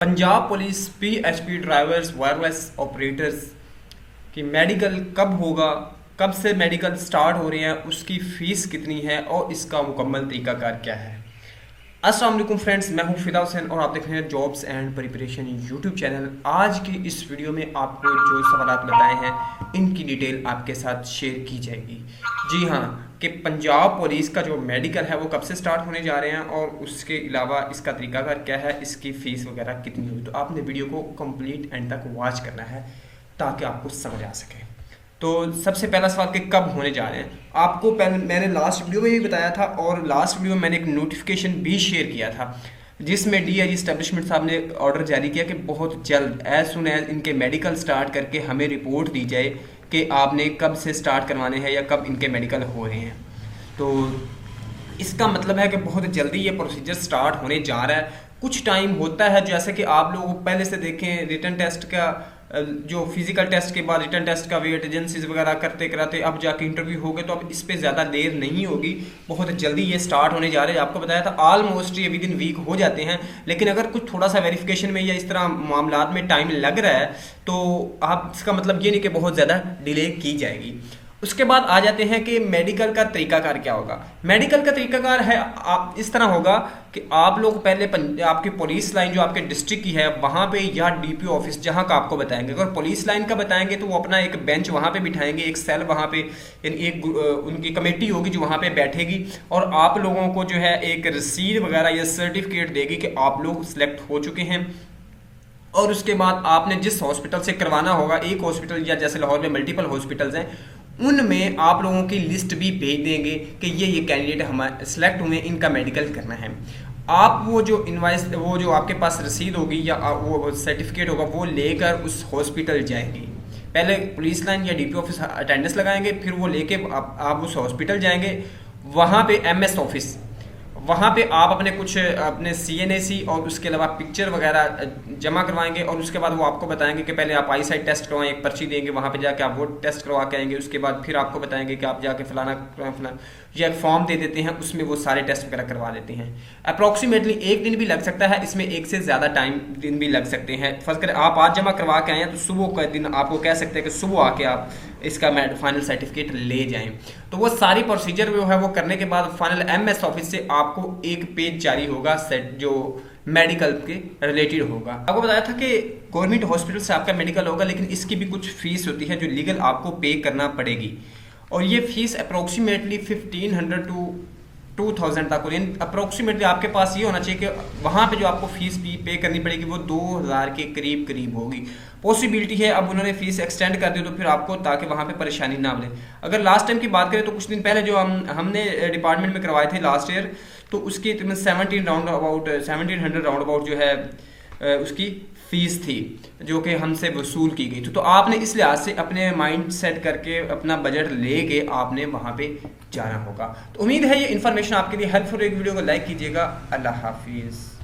Punjab police PHP drivers wireless operators की medical कब होगा, कब से मेडिकल स्टार्ट हो रहे हैं, उसकी फ़ीस कितनी है और इसका मुकम्मल तरीकाकार क्या है। अस्सलाम वालेकुम फ्रेंड्स, मैं हूं फिदा हुसैन और आप देख रहे हैं jobs and preparation YouTube channel. आज की इस वीडियो में आपको जो सवालात बताए हैं इनकी डिटेल आपके साथ शेयर की जाएगी। जी हाँ, कि पंजाब पुलिस का जो मेडिकल है वो कब से स्टार्ट होने जा रहे हैं और उसके अलावा इसका तरीकाकार क्या है, इसकी फ़ीस वगैरह कितनी होगी। तो आपने वीडियो को कंप्लीट एंड तक वॉच करना है ताकि आपको समझ आ सके। तो सबसे पहला सवाल कि कब होने जा रहे हैं। आपको पहले मैंने लास्ट वीडियो में भी बताया था और लास्ट वीडियो में मैंने एक नोटिफिकेशन भी शेयर किया था जिसमें डीआईजी एस्टेब्लिशमेंट साहब ने ऑर्डर जारी किया कि बहुत जल्द एज सुन एज इनके मेडिकल स्टार्ट करके हमें रिपोर्ट दी जाए कि आपने कब से स्टार्ट करवाने हैं या कब इनके मेडिकल हो रहे हैं। तो इसका मतलब है कि बहुत जल्दी ये प्रोसीजर स्टार्ट होने जा रहा है। कुछ टाइम होता है, जैसे कि आप लोग पहले से देखें रिटन टेस्ट का जो फिजिकल टेस्ट के बाद रिटन टेस्ट का वेट एजेंसीज वगैरह करते कराते अब जाके इंटरव्यू हो गए, तो अब इस पर ज़्यादा देर नहीं होगी, बहुत जल्दी ये स्टार्ट होने जा रहे हैं। आपको बताया था ऑलमोस्ट ये विद इन वीक हो जाते हैं, लेकिन अगर कुछ थोड़ा सा वेरिफिकेशन में या इस तरह मामलात में टाइम लग रहा है तो आप इसका मतलब ये नहीं कि बहुत ज़्यादा डिले की जाएगी। उसके बाद आ जाते हैं कि मेडिकल का तरीकाकार क्या होगा। मेडिकल का तरीकाकार है आप इस तरह होगा कि आप लोग पहले आपकी पुलिस लाइन जो आपके डिस्ट्रिक्ट की है वहाँ पे या डीपीओ ऑफिस जहाँ का आपको बताएंगे। अगर पुलिस लाइन का बताएंगे तो वो अपना एक बेंच वहाँ पे बिठाएंगे, एक सेल वहाँ पे, यानी एक उनकी कमेटी होगी जो वहाँ पे बैठेगी और आप लोगों को जो है एक रसीद वगैरह या सर्टिफिकेट देगी कि आप लोग सिलेक्ट हो चुके हैं। और उसके बाद आपने जिस हॉस्पिटल से करवाना होगा, एक हॉस्पिटल या जैसे लाहौर में मल्टीपल हॉस्पिटल्स हैं, उनमें आप लोगों की लिस्ट भी भेज देंगे कि ये कैंडिडेट हमारे सेलेक्ट हुए, इनका मेडिकल करना है। आप वो जो इनवाइस, वो जो आपके पास रसीद होगी या वो सर्टिफिकेट होगा वो लेकर उस हॉस्पिटल जाएंगे। पहले पुलिस लाइन या डीपी ऑफिस अटेंडेंस लगाएंगे, फिर वो लेके आप उस हॉस्पिटल जाएंगे। वहाँ पे एमएस ऑफिस, वहाँ पे आप अपने सीएनएसी और उसके अलावा पिक्चर वगैरह जमा करवाएंगे और उसके बाद वो आपको बताएंगे कि पहले आप आई साइट टेस्ट करवाएं, एक पर्ची देंगे, वहाँ पे जाके आप वो टेस्ट करवा के आएंगे। उसके बाद फिर आपको बताएंगे कि आप जाके फलाना या एक फॉर्म दे देते हैं, उसमें वो सारे टेस्ट वगैरह करवा देते हैं। अप्रॉक्सीमेटली एक दिन भी लग सकता है, इसमें एक से ज़्यादा दिन भी लग सकते हैं। फर्ज करें आप आज जमा करवा के आए हैं तो सुबह का दिन आपको कह सकते हैं कि सुबह आके आप इसका फाइनल सर्टिफिकेट ले जाएं। तो वो सारी प्रोसीजर जो है वो करने के बाद फाइनल एमएस ऑफिस से आपको एक पेज जारी होगा सेट जो मेडिकल के रिलेटेड होगा। आपको बताया था कि गवर्नमेंट हॉस्पिटल से आपका मेडिकल होगा, लेकिन इसकी भी कुछ फीस होती है जो लीगल आपको पे करना पड़ेगी और ये फीस अप्रोक्सीमेटली 1500 टू 2000 तक हो। अप्रोक्सीमेटली आपके पास ये होना चाहिए कि वहाँ पे जो आपको फीस भी पे करनी पड़ेगी वो 2000 के करीब करीब होगी। पॉसिबिलिटी है अब उन्होंने फीस एक्सटेंड कर दी तो फिर आपको, ताकि वहाँ पे परेशानी ना मिले। अगर लास्ट टाइम की बात करें तो कुछ दिन पहले जो हमने डिपार्टमेंट में करवाए थे लास्ट ईयर, तो उसकी 1700 राउंड अबाउट जो है उसकी फीस थी जो कि हमसे वसूल की गई थी। तो आपने इस लिहाज से अपने माइंड सेट करके अपना बजट लेके आपने वहाँ पे जाना होगा। तो उम्मीद है ये इन्फॉर्मेशन आपके लिए हेल्पफुल रहेगी। वीडियो को लाइक कीजिएगा। अल्लाह हाफिज़।